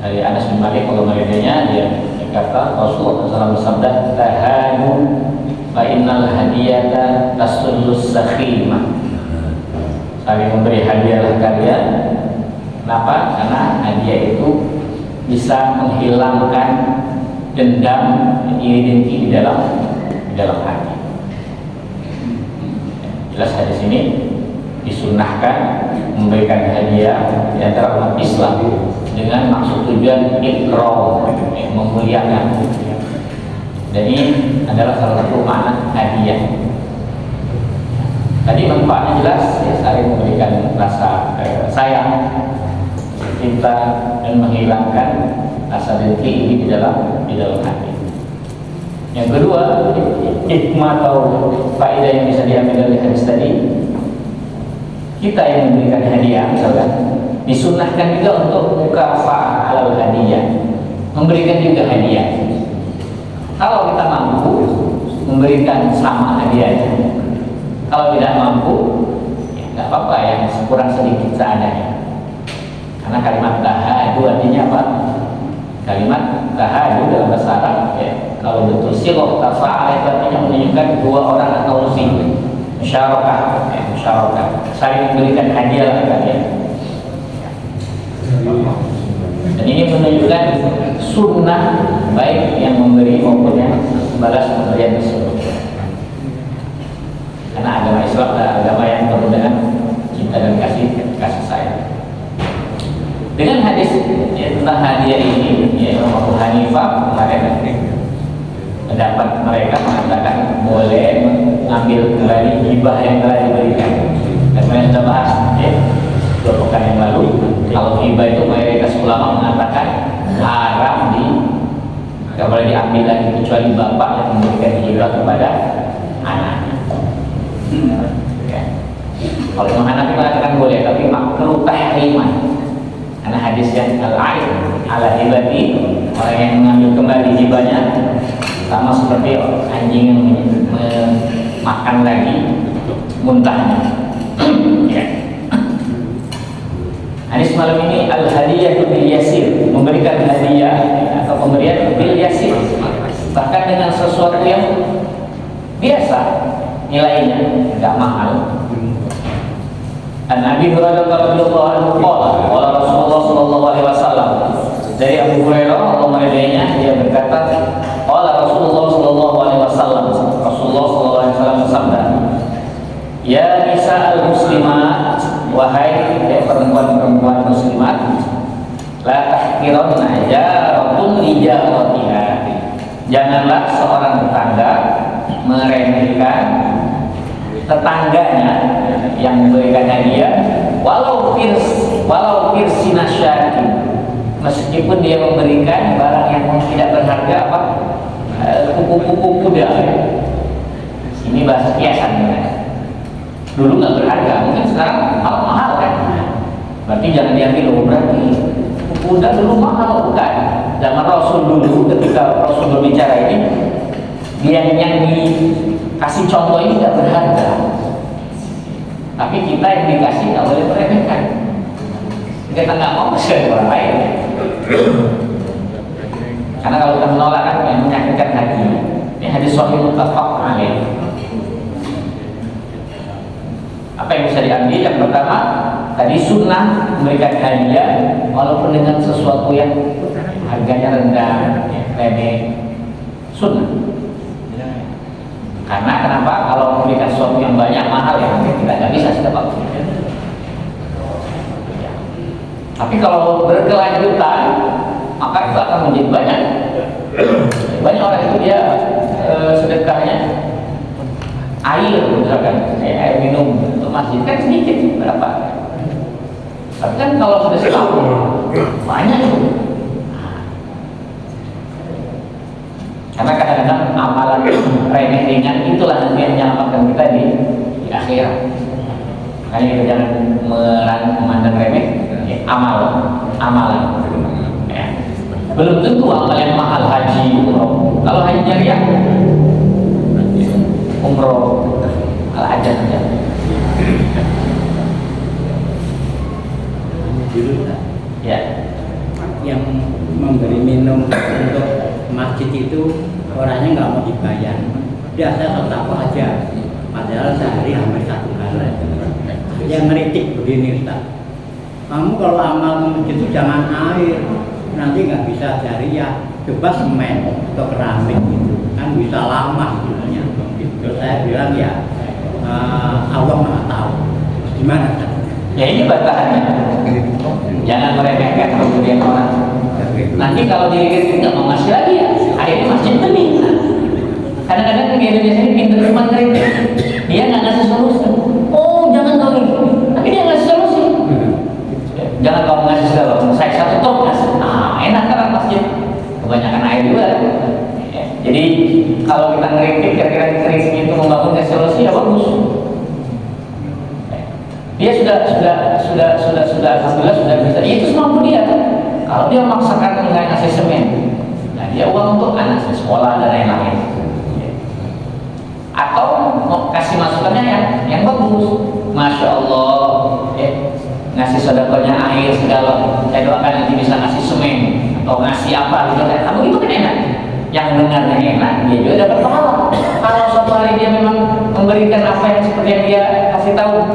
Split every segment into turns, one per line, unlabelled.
dari Anas bin Malik pengemudiannya dia berkata Rasulullah SAW bersabda tahanu fa innal hadiyata tasulus sakhimah, saling memberi hadiahlah kalian. Kenapa? Karena hadiah itu bisa menghilangkan dendam iri dengki di dalam hati. Jelas hadis ini disunahkan memberikan hadiah di antara umat Islam dengan maksud tujuan ikram, memuliakan. Dan ini adalah salah satu makna hadiah. Tadi manfaatnya jelas, ya, saling memberikan rasa sayang, cinta, dan menghilangkan rasa dengki ini di dalam hati. Yang kedua, hikmah atau faedah yang bisa diambil dari hadis tadi, kita yang memberikan hadiah misalkan disunahkan juga untuk mukafa'ah alal hadiah, memberikan juga hadiah. Kalau kita mampu memberikan sama hadiahnya, kalau tidak mampu ya nggak apa-apa, yang kurang sedikit seadanya. Karena kalimat tahadu artinya apa? Kalimat tahadu dalam bahasa Arab ya, kalau betul sighah tafa'al itu artinya menunjukkan dua orang atau lebih musyarakah, saling memberikan hadiah kalian. Dan ini menunjukkan sunnah baik yang memberi maupun yang balas pemberian tersebut. Karena agama Islam adalah agama yang penuh dengan cinta dan kasih sayang. Dengan hadis ya, tentang hadiah ini, ya, Imam Abu Hanifah kemarin pendapat mereka mengatakan boleh mengambil kembali hibah yang telah diberikan. Dan saya sudah bahas ya, 2 pekan yang lalu, kalau hibah itu mayoritas ulama mengatakan haram tidak boleh diambil lagi kecuali bapak yang memberikan hibah kepada anaknya. Ya. Kalau Imam Hanafi mengatakan boleh, tapi makruh tahriman. Karena hadis yang al-ain ala hibati, orang yang mengambil kembali hibahnya sama seperti anjing yang makan lagi muntahnya. Ya. Hadis malam ini al-hadiyah bil yasir, memberikan hadiah atau pemberian bil yasir, bahkan dengan sesuatu yang biasa nilainya, tidak mahal. An Abi Hurairah radhiyallahu anhu qala Rasulullah sallallahu alaihi wasallam, dari Abu Hurairah Allah meridainya, dia berkata qala Rasulullah sallallahu alaihi wasallam, Rasulullah sallallahu alaihi wasallam bersabda, ya nisa al-muslimat, wahai perempuan-perempuan muslimat, la tahqiranna jaratun li jaratiha, janganlah seorang tetangga meremehkan tetangganya yang memberikan hadiah, walau firsina syaki, meskipun dia memberikan barang yang tidak berharga, apa, kupu-kupu kuda. Ini bahasa kiasan ya. Dulu nggak berharga, mungkin sekarang mahal kan? Berarti jangan diambil. Berarti kuda dulu mahal, bukan? Zaman Rasul dulu, ketika Rasul berbicara ini, dia yang dikasih contoh ini tidak berharga, tapi kita yang dikasih nggak boleh meremehkan. Kita nggak mau kasih orang lain, karena kalau kita menolak kan yang menyakitkan hati. Ini hadis sahih muttafaq alaih. Apa yang bisa diambil? Yang pertama, tadi sunnah memberikan hadiah walaupun dengan sesuatu yang harganya rendah, remeh, sunnah. Karena kenapa? Kalau memberikan sesuatu yang banyak mahal ya mungkin kita nggak bisa setiap waktu. Ya. Tapi kalau berkelanjutan maka itu akan menjadi banyak. Banyak orang itu dia sedekahnya air, misalkan air minum untuk masjid kan sedikit berapa. Tapi kan kalau sudah setahun banyak itu. Karena kadang-kadang amalan remeh ringan itulah nanti yang menyelamatkan kita di akhirat. Makanya kita jangan memandang remeh ya, amalan. Ya. Belum tentu amal yang mahal haji, umroh. Kalau haji jariah, umroh ala aja saja. Ya.
yang memberi minum untuk masjid itu orangnya nggak mau dibayar. Dia saya sedekah aja, padahal sehari hampir 1 kali. Dia ngeritik begini, Ustaz. Kamu kalau amal ke masjid itu jangan air, nanti nggak bisa jariah. Coba semen atau keramik gitu, kan bisa lama sebenarnya. Terus saya bilang ya Allah Maha tahu. Gimana?
Ya ini bantahannya. Jangan meremehkan kemudian orang. Nanti kalau diri nggak mau ngasih lagi ya, akhirnya masjid bening. Kadang-kadang di Indonesia ini pintar cuma kritik, dia nggak ngasih solusi. Oh jangan kau ini, tapi dia ngasih solusi. Jangan kau ngasih solusi, saya satu top ngasih. Ah enak kan masjid, kebanyakan air juga. Jadi kalau kita ngeritik, kira-kira kritik itu membangun solusi ya bagus. Dia sudah alhamdulillah sudah bisa. Itu semampu dia. Kalau dia memaksakan nggak ngasih semen, nah dia uang untuk anak sekolah dan lain-lain. Atau mau kasih masukannya yang bagus, masya Allah, ngasih sodakonya air segala. Saya doakan nanti bisa ngasih semen atau ngasih apa gitu kan. Kamu itu kan enak. Yang dengarnya enak, dia juga dapat pahala. Kalau suatu hari dia memang memberikan apa yang seperti yang dia kasih tahu,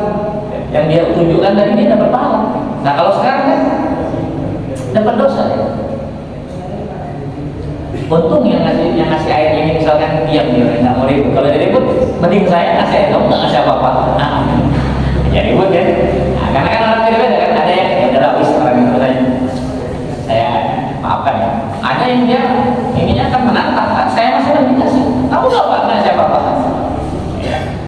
yang dia tunjukkan tadi, dia dapat pahala. Nah kalau sekarang kan dapat dosa. Untung yang ngasih air ini misalkan diam dia nggak mau ribut. Kalau dia ribut, mending saya ngasih air, kamu nggak ngasih apa-apa. Nah, jadi ribut kan? Nah, karena kan orang beda-beda kan, ada yang ya udah habis orang itu saya maafkan ya. Ada yang dia